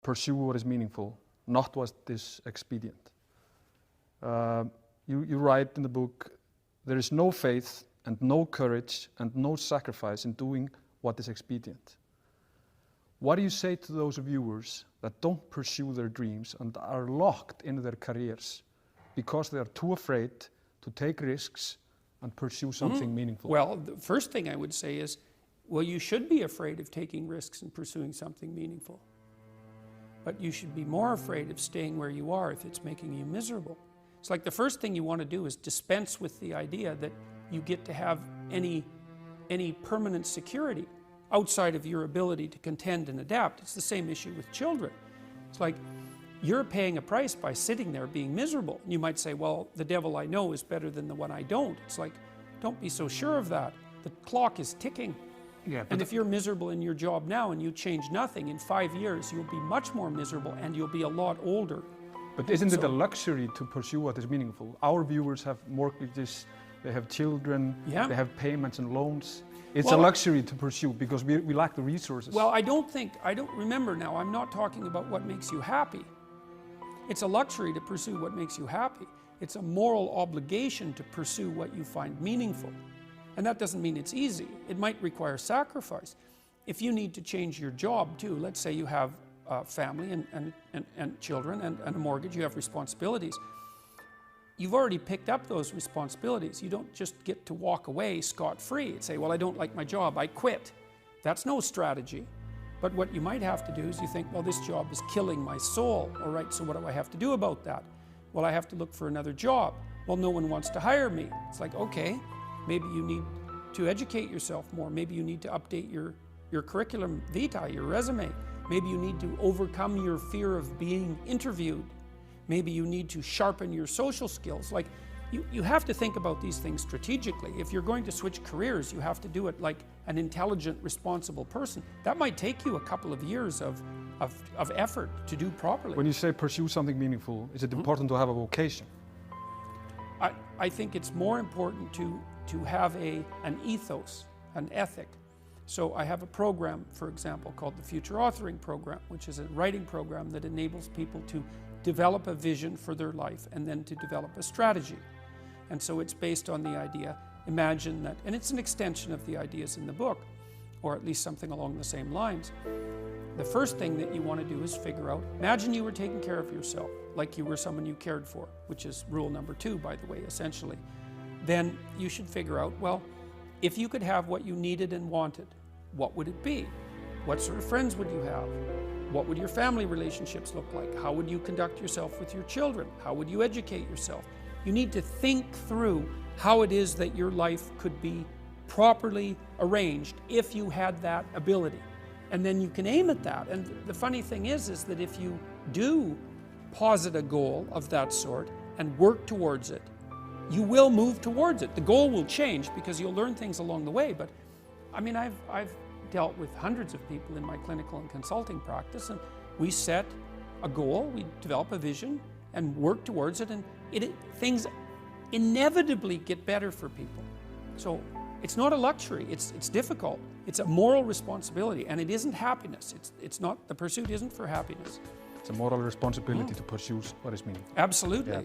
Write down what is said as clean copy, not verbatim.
pursue what is meaningful, not what is expedient. You write in the book, there is no faith and no courage and no sacrifice in doing what is expedient. What do you say to those viewers that don't pursue their dreams and are locked in their careers because they are too afraid to take risks and pursue something meaningful? Well, the first thing I would say is, well, you should be afraid of taking risks and pursuing something meaningful. But you should be more afraid of staying where you are if it's making you miserable. It's like the first thing you want to do is dispense with the idea that you get to have any permanent security outside of your ability to contend and adapt. It's the same issue with children. It's like you're paying a price by sitting there being miserable. You might say, well, the devil I know is better than the one I don't. It's like, don't be so sure of that. The clock is ticking. Yeah, and if you're miserable in your job now and you change nothing, in 5 years you'll be much more miserable and you'll be a lot older. But isn't it a luxury to pursue what is meaningful? Our viewers have mortgages, they have children, they have payments and loans. It's a luxury to pursue because we lack the resources. Well, I don't remember now, I'm not talking about what makes you happy. It's a luxury to pursue what makes you happy. It's a moral obligation to pursue what you find meaningful. And that doesn't mean it's easy. It might require sacrifice. If you need to change your job too, let's say you have a family and children and a mortgage, you have responsibilities. You've already picked up those responsibilities. You don't just get to walk away scot-free and say, well, I don't like my job, I quit. That's no strategy. But what you might have to do is you think, well, this job is killing my soul. All right, so what do I have to do about that? Well, I have to look for another job. Well, no one wants to hire me. It's like, okay, maybe you need to educate yourself more. Maybe you need to update your curriculum vitae, your resume. Maybe you need to overcome your fear of being interviewed. Maybe you need to sharpen your social skills. Like, you have to think about these things strategically. If you're going to switch careers, you have to do it like an intelligent, responsible person. That might take you a couple of years of effort to do properly. When you say pursue something meaningful, is it important to have a vocation? I think it's more important to have an ethos, an ethic. So I have a program, for example, called the Future Authoring Program, which is a writing program that enables people to develop a vision for their life and then to develop a strategy. And so it's based on the idea, imagine that, and it's an extension of the ideas in the book, or at least something along the same lines. The first thing that you want to do is figure out, imagine you were taking care of yourself, like you were someone you cared for, which is rule number 2, by the way, essentially. Then you should figure out, well, if you could have what you needed and wanted, what would it be? What sort of friends would you have? What would your family relationships look like? How would you conduct yourself with your children? How would you educate yourself? You need to think through how it is that your life could be properly arranged if you had that ability. And then you can aim at that. And the funny thing is that if you do posit a goal of that sort and work towards it, you will move towards it. The goal will change because you'll learn things along the way. But I mean, I've dealt with hundreds of people in my clinical and consulting practice, and we set a goal, we develop a vision and work towards it, and things inevitably get better for people. So it's not a luxury, it's difficult. It's a moral responsibility, and it isn't happiness. It's not, the pursuit isn't for happiness. It's a moral responsibility to pursue what is meaningful. Absolutely. Yeah.